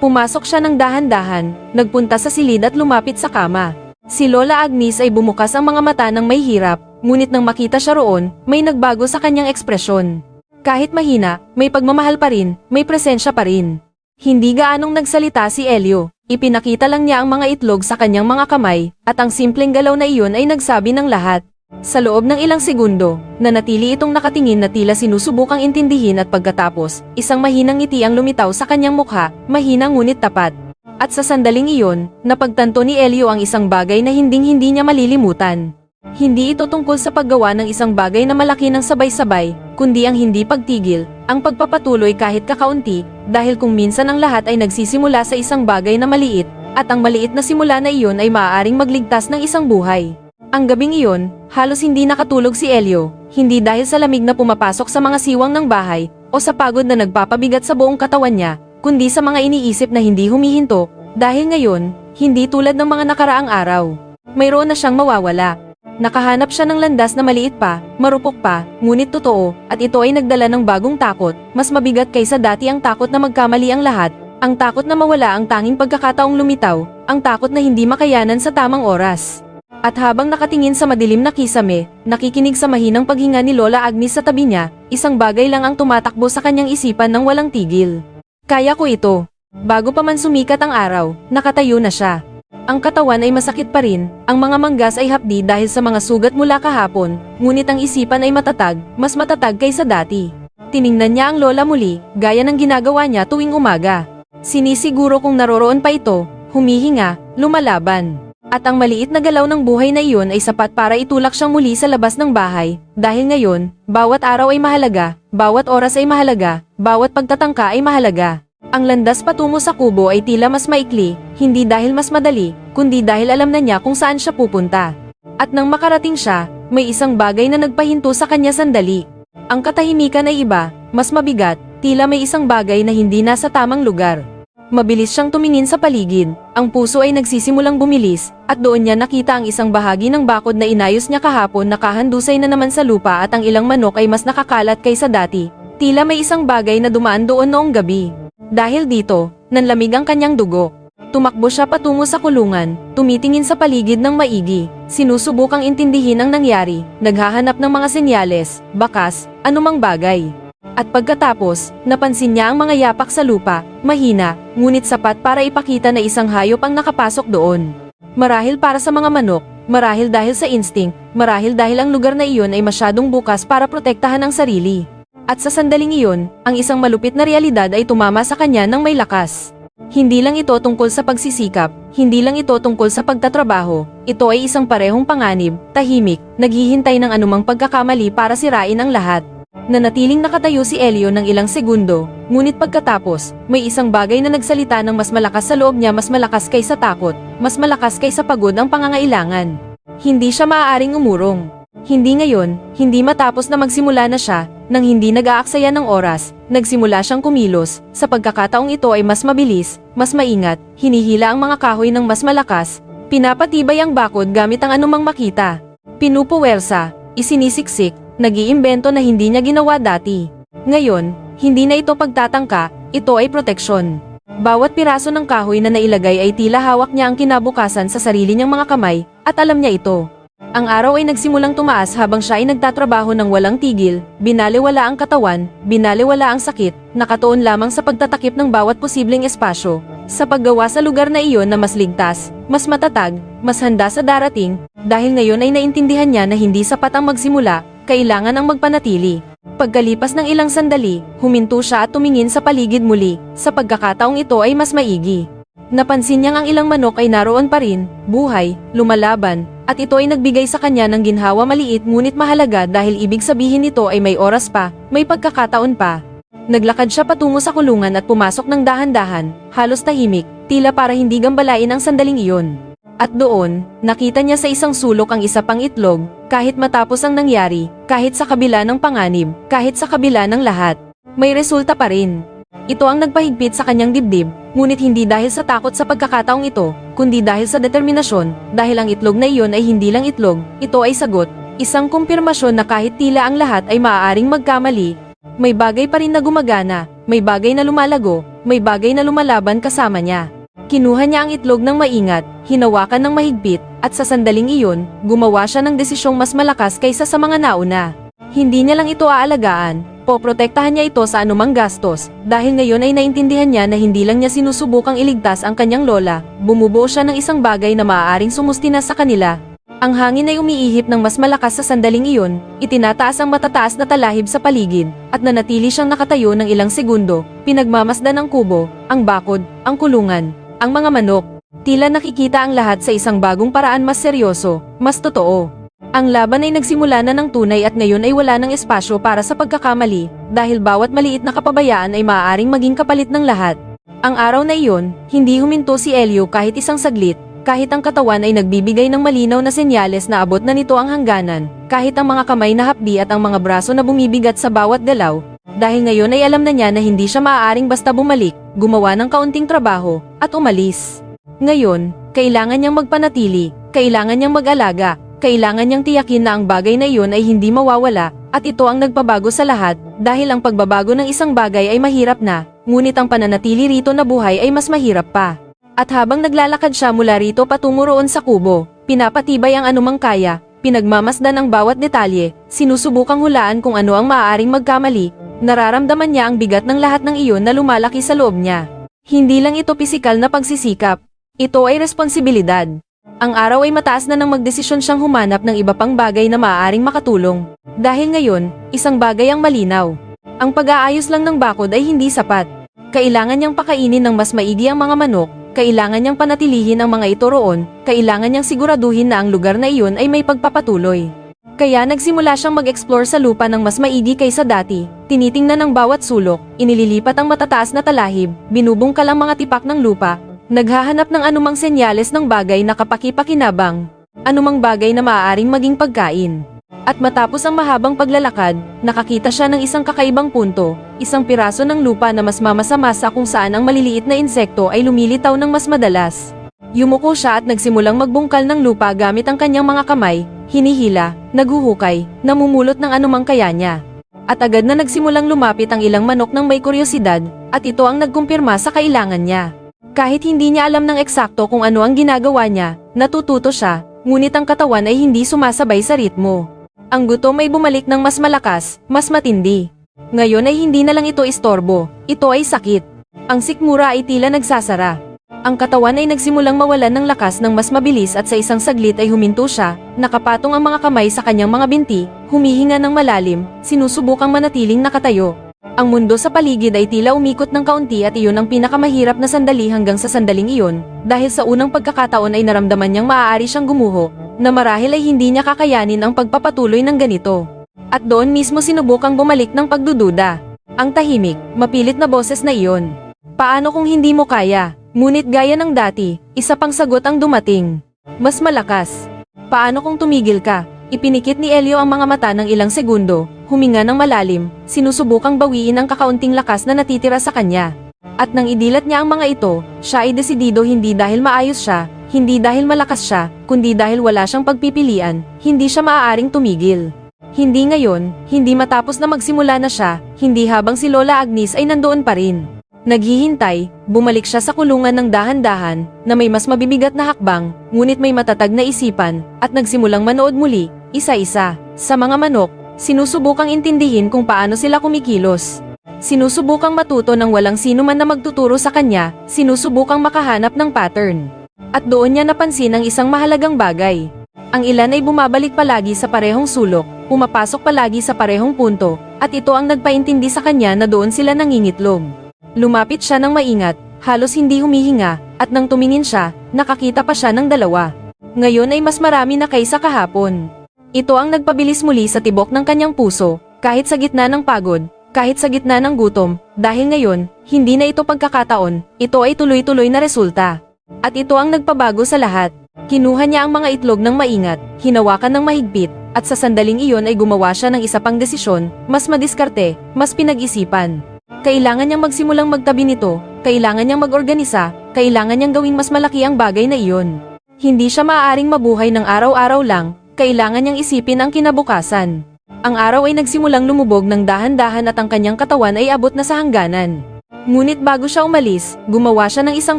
[SPEAKER 1] Pumasok siya ng dahan-dahan, nagpunta sa silid at lumapit sa kama. Si Lola Agnes ay bumukas ang mga mata ng may hirap, ngunit nang makita siya roon, may nagbago sa kanyang ekspresyon. Kahit mahina, may pagmamahal pa rin, may presensya pa rin. Hindi gaanong nagsalita si Elio, ipinakita lang niya ang mga itlog sa kanyang mga kamay, at ang simpleng galaw na iyon ay nagsabi ng lahat. Sa loob ng ilang segundo, nanatili itong nakatingin na tila sinusubukang intindihin at pagkatapos, isang mahinang ngiti ang lumitaw sa kanyang mukha, mahina ngunit tapat. At sa sandaling iyon, napagtanto ni Elio ang isang bagay na hinding-hindi niya malilimutan. Hindi ito tungkol sa paggawa ng isang bagay na malaki ng sabay-sabay, kundi ang hindi pagtigil, ang pagpapatuloy kahit kakaunti, dahil kung minsan ang lahat ay nagsisimula sa isang bagay na maliit, at ang maliit na simula na iyon ay maaaring magligtas ng isang buhay. Ang gabing iyon, halos hindi nakatulog si Elio, hindi dahil sa lamig na pumapasok sa mga siwang ng bahay, o sa pagod na nagpapabigat sa buong katawan niya, kundi sa mga iniisip na hindi humihinto, dahil ngayon, hindi tulad ng mga nakaraang araw. Mayroon na siyang mawawala. Nakahanap siya ng landas na maliit pa, marupok pa, ngunit totoo, at ito ay nagdala ng bagong takot, mas mabigat kaysa dati ang takot na magkamali ang lahat, ang takot na mawala ang tanging pagkakataong lumitaw, ang takot na hindi makayanan sa tamang oras. At habang nakatingin sa madilim na kisame, nakikinig sa mahinang paghinga ni Lola Agnes sa tabi niya, isang bagay lang ang tumatakbo sa kanyang isipan ng walang tigil. Kaya ko ito. Bago pa man sumikat ang araw, nakatayo na siya. Ang katawan ay masakit pa rin, ang mga manggas ay hapdi dahil sa mga sugat mula kahapon, ngunit ang isipan ay matatag, mas matatag kaysa dati. Tiningnan niya ang lola muli, gaya ng ginagawa niya tuwing umaga. Sinisiguro kung naroroon pa ito, humihinga, lumalaban. At ang maliit na galaw ng buhay na iyon ay sapat para itulak siyang muli sa labas ng bahay, dahil ngayon, bawat araw ay mahalaga, bawat oras ay mahalaga, bawat pagtatangka ay mahalaga. Ang landas patungo sa kubo ay tila mas maikli, hindi dahil mas madali, kundi dahil alam na niya kung saan siya pupunta. At nang makarating siya, may isang bagay na nagpahinto sa kanya sandali. Ang katahimikan ay iba, mas mabigat, tila may isang bagay na hindi nasa tamang lugar. Mabilis siyang tumingin sa paligid, ang puso ay nagsisimulang bumilis, at doon niya nakita ang isang bahagi ng bakod na inayos niya kahapon na kahandusay na naman sa lupa at ang ilang manok ay mas nakakalat kaysa dati. Tila may isang bagay na dumaan doon noong gabi. Dahil dito, nanlamig ang kanyang dugo. Tumakbo siya patungo sa kulungan, tumitingin sa paligid ng maigi, sinusubukang intindihin ang nangyari, naghahanap ng mga senyales, bakas, anumang bagay. At pagkatapos, napansin niya ang mga yapak sa lupa, mahina, ngunit sapat para ipakita na isang hayop ang nakapasok doon. Marahil para sa mga manok, marahil dahil sa instinct, marahil dahil ang lugar na iyon ay masyadong bukas para protektahan ang sarili. At sa sandaling iyon, ang isang malupit na realidad ay tumama sa kanya ng may lakas. Hindi lang ito tungkol sa pagsisikap, hindi lang ito tungkol sa pagtatrabaho, ito ay isang parehong panganib, tahimik, naghihintay ng anumang pagkakamali para sirain ang lahat. Nanatiling nakatayo si Elio ng ilang segundo, ngunit pagkatapos, may isang bagay na nagsalita ng mas malakas sa loob niya, mas malakas kaysa takot, mas malakas kaysa pagod ang pangangailangan. Hindi siya maaaring umurong. Hindi ngayon, hindi matapos na magsimula na siya, nang hindi nag-aaksaya ng oras, nagsimula siyang kumilos, sa pagkakataong ito ay mas mabilis, mas maingat, hinihila ang mga kahoy ng mas malakas, pinapatibay ang bakod gamit ang anumang makita. Pinupuwersa, isinisiksik, nag-iimbento na hindi niya ginawa dati. Ngayon, hindi na ito pagtatangka, ito ay proteksyon. Bawat piraso ng kahoy na nailagay ay tila hawak niya ang kinabukasan sa sarili niyang mga kamay, at alam niya ito. Ang araw ay nagsimulang tumaas habang siya ay nagtatrabaho ng walang tigil, binaliwala ang katawan, binaliwala ang sakit, nakatuon lamang sa pagtatakip ng bawat posibleng espasyo, sa paggawa sa lugar na iyon na mas ligtas, mas matatag, mas handa sa darating, dahil ngayon ay naintindihan niya na hindi sapat ang magsimula, kailangan ang magpanatili. Pagkalipas ng ilang sandali, huminto siya at tumingin sa paligid muli, sa pagkakataong ito ay mas maigi. Napansin niyang ang ilang manok ay naroon pa rin, buhay, lumalaban, at ito ay nagbigay sa kanya ng ginhawa maliit ngunit mahalaga dahil ibig sabihin nito ay may oras pa, may pagkakataon pa. Naglakad siya patungo sa kulungan at pumasok ng dahan-dahan, halos tahimik, tila para hindi gambalain ang sandaling iyon. At doon, nakita niya sa isang sulok ang isa pang itlog, kahit matapos ang nangyari, kahit sa kabila ng panganib, kahit sa kabila ng lahat. May resulta pa rin. Ito ang nagpahigpit sa kanyang dibdib, ngunit hindi dahil sa takot sa pagkakataong ito, kundi dahil sa determinasyon, dahil ang itlog na iyon ay hindi lang itlog, ito ay sagot, isang kumpirmasyon na kahit tila ang lahat ay maaaring magkamali, may bagay pa rin na gumagana, may bagay na lumalago, may bagay na lumalaban kasama niya. Kinuha niya ang itlog ng maingat, hinawakan ng mahigpit, at sa sandaling iyon, gumawa siya ng desisyong mas malakas kaysa sa mga nauna. Hindi niya lang ito aalagaan, poprotektahan niya ito sa anumang gastos, dahil ngayon ay naintindihan niya na hindi lang niya sinusubukang iligtas ang kanyang lola, bumubuo siya ng isang bagay na maaaring sumustina sa kanila. Ang hangin ay umiihip ng mas malakas sa sandaling iyon, itinataas ang matataas na talahib sa paligid, at nanatili siyang nakatayo ng ilang segundo, pinagmamasdan ang kubo, ang bakod, ang kulungan, ang mga manok. Tila nakikita ang lahat sa isang bagong paraan, mas seryoso, mas totoo. Ang laban ay nagsimula na ng tunay at ngayon ay wala ng espasyo para sa pagkakamali, dahil bawat maliit na kapabayaan ay maaaring maging kapalit ng lahat. Ang araw na iyon, hindi huminto si Elio kahit isang saglit, kahit ang katawan ay nagbibigay ng malinaw na senyales na abot na nito ang hangganan, kahit ang mga kamay na hapdi at ang mga braso na bumibigat sa bawat galaw, dahil ngayon ay alam na niya na hindi siya maaaring basta bumalik, gumawa ng kaunting trabaho, at umalis. Ngayon, kailangan niyang magpanatili, kailangan niyang mag-alaga, kailangan niyang tiyakin na ang bagay na iyon ay hindi mawawala, at ito ang nagpabago sa lahat, dahil ang pagbabago ng isang bagay ay mahirap na, ngunit ang pananatili rito na buhay ay mas mahirap pa. At habang naglalakad siya mula rito patungo roon sa kubo, pinapatibay ang anumang kaya, pinagmamasdan ang bawat detalye, sinusubukang hulaan kung ano ang maaaring magkamali, nararamdaman niya ang bigat ng lahat ng iyon na lumalaki sa loob niya. Hindi lang ito pisikal na pagsisikap, ito ay responsibilidad. Ang araw ay mataas na nang magdesisyon siyang humanap ng iba pang bagay na maaaring makatulong. Dahil ngayon, isang bagay ang malinaw. Ang pag-aayos lang ng bakod ay hindi sapat. Kailangan niyang pakainin ng mas maigi ang mga manok, kailangan niyang panatilihin ang mga ito roon, kailangan niyang siguraduhin na ang lugar na iyon ay may pagpapatuloy. Kaya nagsimula siyang mag-explore sa lupa ng mas maigi kaysa dati, tinitingnan ang bawat sulok, inililipat ang matataas na talahib, binubungkal ang mga tipak ng lupa, naghahanap ng anumang senyales ng bagay na kapaki-pakinabang, anumang bagay na maaaring maging pagkain. At matapos ang mahabang paglalakad, nakakita siya ng isang kakaibang punto, isang piraso ng lupa na mas mamasa-masa kung saan ang maliliit na insekto ay lumilitaw ng mas madalas. Yumuko siya at nagsimulang magbungkal ng lupa gamit ang kanyang mga kamay, hinihila, naghuhukay, namumulot ng anumang kaya niya. At agad na nagsimulang lumapit ang ilang manok ng may kuryosidad, at ito ang nagkumpirma sa kailangan niya. Kahit hindi niya alam ng eksakto kung ano ang ginagawa niya, natututo siya, ngunit ang katawan ay hindi sumasabay sa ritmo. Ang gutom ay bumalik ng mas malakas, mas matindi. Ngayon ay hindi na lang ito istorbo, ito ay sakit. Ang sikmura ay tila nagsasara. Ang katawan ay nagsimulang mawalan ng lakas ng mas mabilis at sa isang saglit ay huminto siya, nakapatong ang mga kamay sa kanyang mga binti, humihinga ng malalim, sinusubukang manatiling nakatayo. Ang mundo sa paligid ay tila umikot ng kaunti at iyon ang pinakamahirap na sandali hanggang sa sandaling iyon, dahil sa unang pagkakataon ay naramdaman niyang maaari siyang gumuho, na marahil ay hindi niya kakayanin ang pagpapatuloy ng ganito. At doon mismo sinubukang bumalik ng pagdududa. Ang tahimik, mapilit na boses na iyon. Paano kung hindi mo kaya? Ngunit gaya ng dati, isa pang sagot ang dumating. Mas malakas. Paano kung tumigil ka? Ipinikit ni Elio ang mga mata ng ilang segundo, huminga ng malalim, sinusubukang bawiin ang kakaunting lakas na natitira sa kanya. At nang idilat niya ang mga ito, siya ay desidido hindi dahil maayos siya, hindi dahil malakas siya, kundi dahil wala siyang pagpipilian, hindi siya maaaring tumigil. Hindi ngayon, hindi matapos na magsimula na siya, hindi habang si Lola Agnes ay nandoon pa rin. Naghihintay, bumalik siya sa kulungan ng dahan-dahan, na may mas mabibigat na hakbang, ngunit may matatag na isipan, at nagsimulang manood muli, isa-isa. Sa mga manok, sinusubukang intindihin kung paano sila kumikilos. Sinusubukang matuto ng walang sino man na magtuturo sa kanya, sinusubukang makahanap ng pattern. At doon niya napansin ang isang mahalagang bagay. Ang ilan ay bumabalik palagi sa parehong sulok, pumapasok palagi sa parehong punto, at ito ang nagpaintindi sa kanya na doon sila nangingitlog. Lumapit siya ng maingat, halos hindi humihinga, at nang tumingin siya, nakakita pa siya ng dalawa. Ngayon ay mas marami na kaysa kahapon. Ito ang nagpabilis muli sa tibok ng kanyang puso, kahit sa gitna ng pagod, kahit sa gitna ng gutom, dahil ngayon, hindi na ito pagkakataon, ito ay tuloy-tuloy na resulta. At ito ang nagpabago sa lahat. Kinuha niya ang mga itlog ng maingat, hinawakan ng mahigpit, at sa sandaling iyon ay gumawa siya ng isa pang desisyon, mas madiskarte, mas pinag-isipan. Kailangan niyang magsimulang magtabi nito, kailangan niyang mag-organisa, kailangan niyang gawing mas malaki ang bagay na iyon. Hindi siya maaaring mabuhay ng araw-araw lang, kailangan niyang isipin ang kinabukasan. Ang araw ay nagsimulang lumubog ng dahan-dahan at ang kanyang katawan ay abot na sa hangganan. Ngunit bago siya umalis, gumawa siya ng isang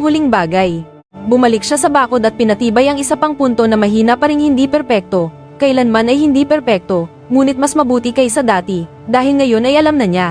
[SPEAKER 1] huling bagay. Bumalik siya sa bakod at pinatibay ang isa pang punto na mahina pa ring hindi perpekto, kailanman ay hindi perpekto, ngunit mas mabuti kaysa dati, dahil ngayon ay alam na niya.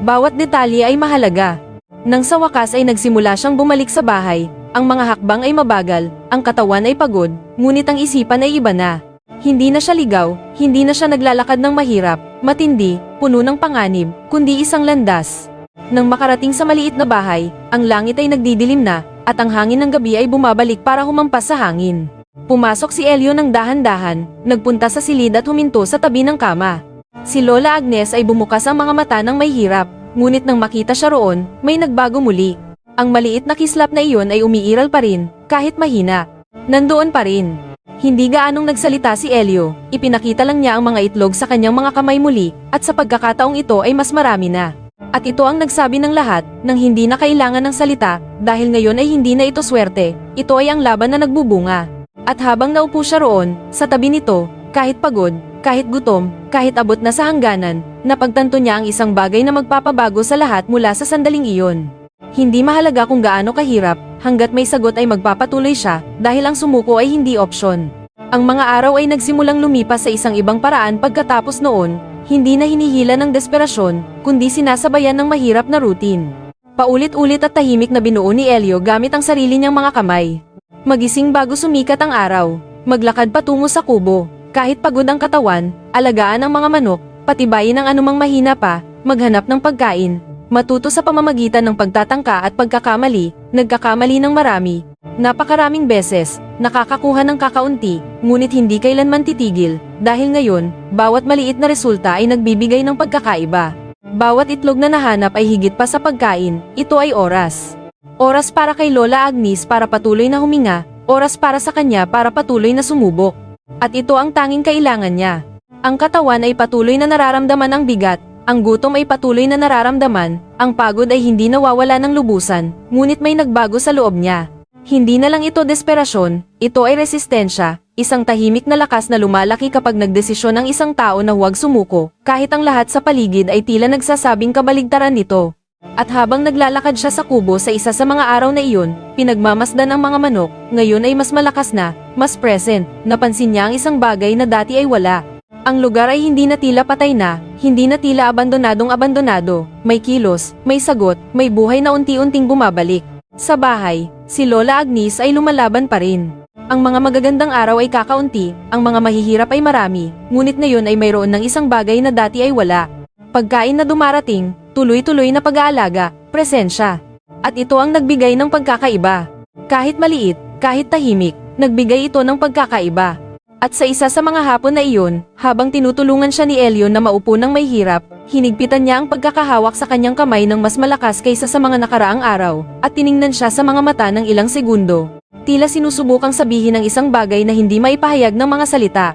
[SPEAKER 1] Bawat detalye ay mahalaga. Nang sa wakas ay nagsimula siyang bumalik sa bahay, ang mga hakbang ay mabagal, ang katawan ay pagod, ngunit ang isipan ay iba na. Hindi na siya ligaw, hindi na siya naglalakad ng mahirap, matindi, puno ng panganib, kundi isang landas. Nang makarating sa maliit na bahay, ang langit ay nagdidilim na, at ang hangin ng gabi ay bumabalik para humampas sa hangin. Pumasok si Elio ng dahan-dahan, nagpunta sa silid at huminto sa tabi ng kama. Si Lola Agnes ay bumukas ang mga mata ng may hirap, ngunit nang makita siya roon, may nagbago muli. Ang maliit na kislap na iyon ay umiiral pa rin, kahit mahina. Nandoon pa rin. Hindi gaanong nagsalita si Elio, ipinakita lang niya ang mga itlog sa kanyang mga kamay muli, at sa pagkakataong ito ay mas marami na. At ito ang nagsabi ng lahat, nang hindi na kailangan ng salita, dahil ngayon ay hindi na ito swerte, ito ay ang laban na nagbubunga. At habang naupo siya roon, sa tabi nito, kahit pagod, kahit gutom, kahit abot na sa hangganan, napagtanto niya ang isang bagay na magpapabago sa lahat mula sa sandaling iyon. Hindi mahalaga kung gaano kahirap, hanggat may sagot ay magpapatuloy siya, dahil ang sumuko ay hindi opsyon. Ang mga araw ay nagsimulang lumipas sa isang ibang paraan pagkatapos noon, hindi na hinihila ng desperasyon, kundi sinasabayan ng mahirap na routine. Paulit-ulit at tahimik na binuo ni Elio gamit ang sarili niyang mga kamay. Magising bago sumikat ang araw, maglakad patungo sa kubo, kahit pagod ang katawan, alagaan ang mga manok, patibayin ang anumang mahina pa, maghanap ng pagkain, matuto sa pamamagitan ng pagtatangka at pagkakamali, nagkakamali ng marami. Napakaraming beses, nakakakuha ng kakaunti, ngunit hindi kailanman titigil, dahil ngayon, bawat maliit na resulta ay nagbibigay ng pagkakaiba. Bawat itlog na nahanap ay higit pa sa pagkain, ito ay oras. Oras para kay Lola Agnes para patuloy na huminga, oras para sa kanya para patuloy na sumubok. At ito ang tanging kailangan niya. Ang katawan ay patuloy na nararamdaman ang bigat, ang gutom ay patuloy na nararamdaman, ang pagod ay hindi nawawala ng lubusan, ngunit may nagbago sa loob niya. Hindi na lang ito desperasyon, ito ay resistensya, isang tahimik na lakas na lumalaki kapag nagdesisyon ang isang tao na huwag sumuko, kahit ang lahat sa paligid ay tila nagsasabing kabaligtaran nito. At habang naglalakad siya sa kubo sa isa sa mga araw na iyon, pinagmamasdan ang mga manok, ngayon ay mas malakas na, mas present, napansin niya ang isang bagay na dati ay wala. Ang lugar ay hindi na tila patay na, hindi na tila abandonado, may kilos, may sagot, may buhay na unti-unting bumabalik. Sa bahay, si Lola Agnes ay lumalaban pa rin. Ang mga magagandang araw ay kakaunti, ang mga mahihirap ay marami, ngunit ngayon ay mayroon ng isang bagay na dati ay wala. Pagkain na dumarating, tuloy-tuloy na pag-aalaga, presensya. At ito ang nagbigay ng pagkakaiba. Kahit maliit, kahit tahimik, nagbigay ito ng pagkakaiba. At sa isa sa mga hapon na iyon, habang tinutulungan siya ni Elio na maupo ng may hirap, hinigpitan niya ang pagkakahawak sa kanyang kamay ng mas malakas kaysa sa mga nakaraang araw, at tiningnan siya sa mga mata ng ilang segundo. Tila sinusubukang sabihin ng isang bagay na hindi maipahayag ng mga salita.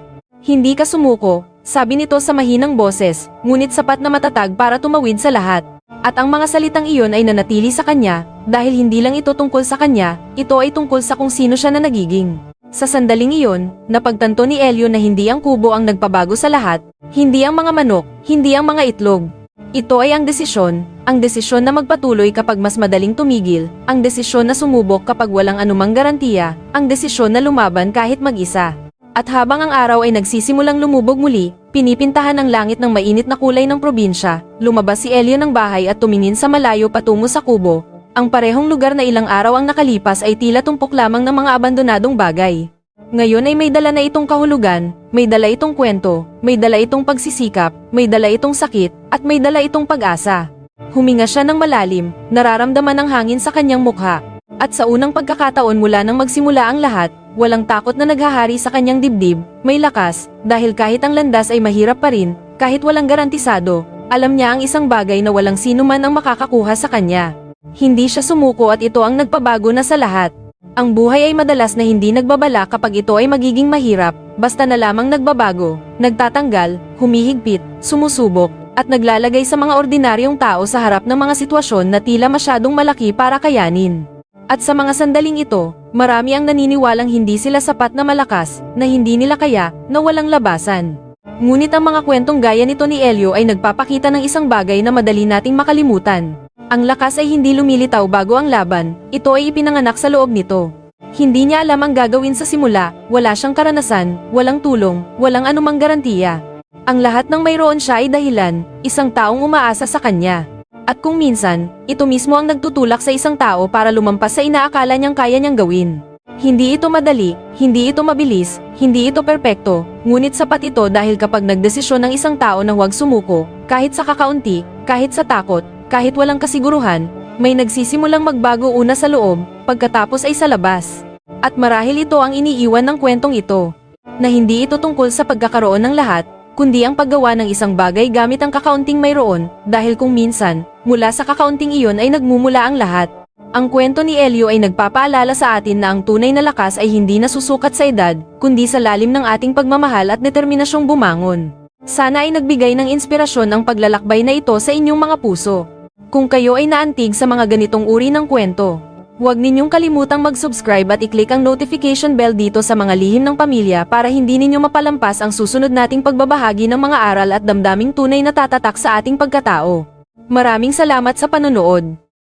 [SPEAKER 1] Hindi ka sumuko, sabi nito sa mahinang boses, ngunit sapat na matatag para tumawid sa lahat. At ang mga salitang iyon ay nanatili sa kanya, dahil hindi lang ito tungkol sa kanya, ito ay tungkol sa kung sino siya na nagiging. Sa sandaling iyon, napagtanto ni Elio na hindi ang kubo ang nagpabago sa lahat, hindi ang mga manok, hindi ang mga itlog. Ito ay ang desisyon na magpatuloy kapag mas madaling tumigil, ang desisyon na sumubok kapag walang anumang garantiya, ang desisyon na lumaban kahit mag-isa. At habang ang araw ay nagsisimulang lumubog muli, pinipintahan ang langit ng mainit na kulay ng probinsya, lumabas si Elio ng bahay at tumingin sa malayo patungo sa kubo. Ang parehong lugar na ilang araw ang nakalipas ay tila tumpok lamang ng mga abandonadong bagay. Ngayon ay may dala na itong kahulugan, may dala itong kwento, may dala itong pagsisikap, may dala itong sakit, at may dala itong pag-asa. Huminga siya ng malalim, nararamdaman ang hangin sa kanyang mukha. At sa unang pagkakataon mula nang magsimula ang lahat, walang takot na naghahari sa kanyang dibdib, may lakas, dahil kahit ang landas ay mahirap pa rin, kahit walang garantisado, alam niya ang isang bagay na walang sino man ang makakakuha sa kanya. Hindi siya sumuko at ito ang nagpabago na sa lahat. Ang buhay ay madalas na hindi nagbabala kapag ito ay magiging mahirap, basta na lamang nagbabago, nagtatanggal, humihigpit, sumusubok, at naglalagay sa mga ordinaryong tao sa harap ng mga sitwasyon na tila masyadong malaki para kayanin. At sa mga sandaling ito, marami ang naniniwalang hindi sila sapat na malakas, na hindi nila kaya, na walang labasan. Ngunit ang mga kwentong gaya nito ni Elio ay nagpapakita ng isang bagay na madali nating makalimutan. Ang lakas ay hindi lumilitaw bago ang laban, ito ay ipinanganak sa loob nito. Hindi niya alam ang gagawin sa simula, wala siyang karanasan, walang tulong, walang anumang garantiya. Ang lahat ng mayroon siya ay dahilan, isang taong umaasa sa kanya. At kung minsan, ito mismo ang nagtutulak sa isang tao para lumampas sa inaakala niyang kaya niyang gawin. Hindi ito madali, hindi ito mabilis, hindi ito perpekto, ngunit sapat ito dahil kapag nagdesisyon ng isang tao na huwag sumuko, kahit sa kakaunti, kahit sa takot, kahit walang kasiguruhan, may nagsisimulang magbago una sa loob, pagkatapos ay sa labas. At marahil ito ang iniiwan ng kwentong ito, na hindi ito tungkol sa pagkakaroon ng lahat, kundi ang paggawa ng isang bagay gamit ang kakaunting mayroon, dahil kung minsan, mula sa kakaunting iyon ay nagmumula ang lahat. Ang kwento ni Elio ay nagpapaalala sa atin na ang tunay na lakas ay hindi nasusukat sa edad, kundi sa lalim ng ating pagmamahal at determinasyong bumangon. Sana ay nagbigay ng inspirasyon ang paglalakbay na ito sa inyong mga puso. Kung kayo ay naantig sa mga ganitong uri ng kwento, huwag ninyong kalimutang mag-subscribe at i-click ang notification bell dito sa mga lihim ng pamilya para hindi ninyo mapalampas ang susunod nating pagbabahagi ng mga aral at damdaming tunay na tatatak sa ating pagkatao. Maraming salamat sa panonood.